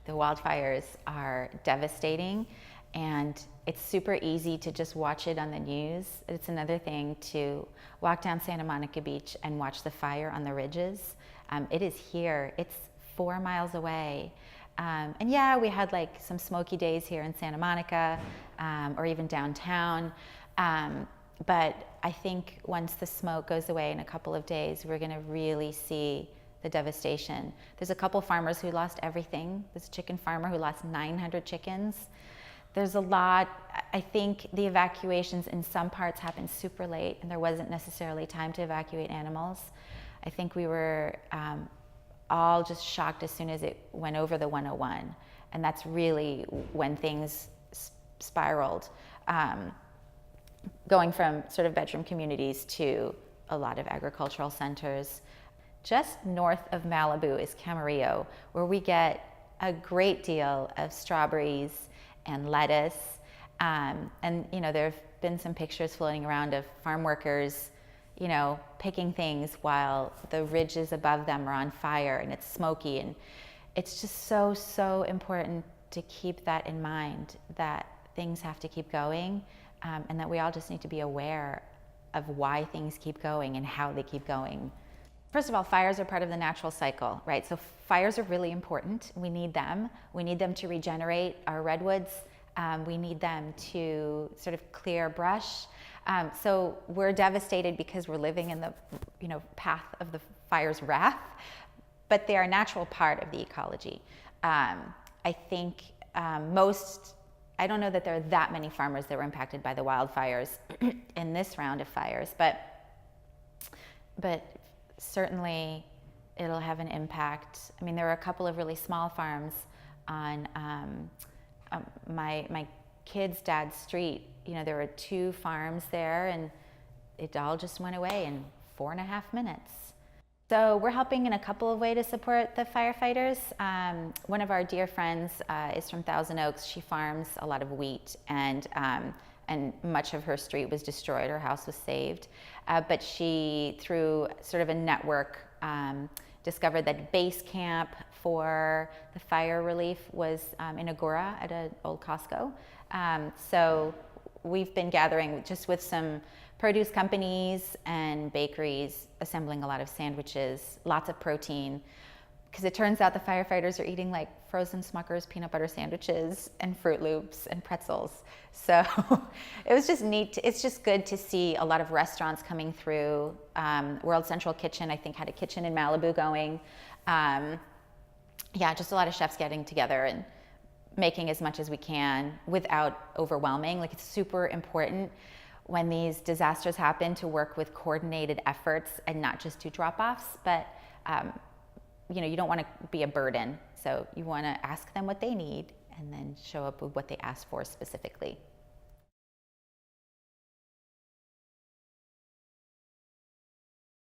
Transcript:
The wildfires are devastating, and it's super easy to just watch it on the news. It's another thing to walk down Santa Monica Beach and watch the fire on the ridges. It is here. It's 4 miles away. And yeah, we had like some smoky days here in Santa Monica, or even downtown. But I think once the smoke goes away in a couple of days, we're gonna really see the devastation. There's a couple farmers who lost everything. There's a chicken farmer who lost 900 chickens. There's a lot. I think the evacuations in some parts happened super late, and there wasn't necessarily time to evacuate animals. I think we were all just shocked as soon as it went over the 101, and that's really when things spiraled, going from sort of bedroom communities to a lot of agricultural centers. Just north of Malibu is Camarillo, where we get a great deal of strawberries and lettuce. And you know, there have been some pictures floating around of farm workers, you know, picking things while the ridges above them are on fire and it's smoky. And it's just so important to keep that in mind, that things have to keep going, and that we all just need to be aware of why things keep going and how they keep going. First of all, fires are part of the natural cycle, right? So fires are really important. We need them. We need them to regenerate our redwoods. We need them to sort of clear brush. So we're devastated because we're living in the, you know, path of the fire's wrath, but they are a natural part of the ecology. I think I don't know that there are that many farmers that were impacted by the wildfires in this round of fires, but certainly it'll have an impact. I mean, there are a couple of really small farms on my kid's dad's street. You know, there were 2 farms there, and it all just went away in 4.5 minutes. So we're helping in a couple of ways to support the firefighters. One of our dear friends is from Thousand Oaks. She farms a lot of wheat, and much of her street was destroyed. Her house was saved. But she, through sort of a network, discovered that base camp for the fire relief was in Agora at an old Costco. So we've been gathering just with some produce companies and bakeries, assembling a lot of sandwiches, lots of protein, because it turns out the firefighters are eating like frozen Smucker's peanut butter sandwiches and Fruit Loops and pretzels. So it was just neat. It's just good to see a lot of restaurants coming through. World Central Kitchen, I think, had a kitchen in Malibu going. Yeah, just a lot of chefs getting together and making as much as we can without overwhelming. Like, it's super important when these disasters happen to work with coordinated efforts and not just do drop-offs, but you know, you don't want to be a burden. So you want to ask them what they need and then show up with what they asked for specifically.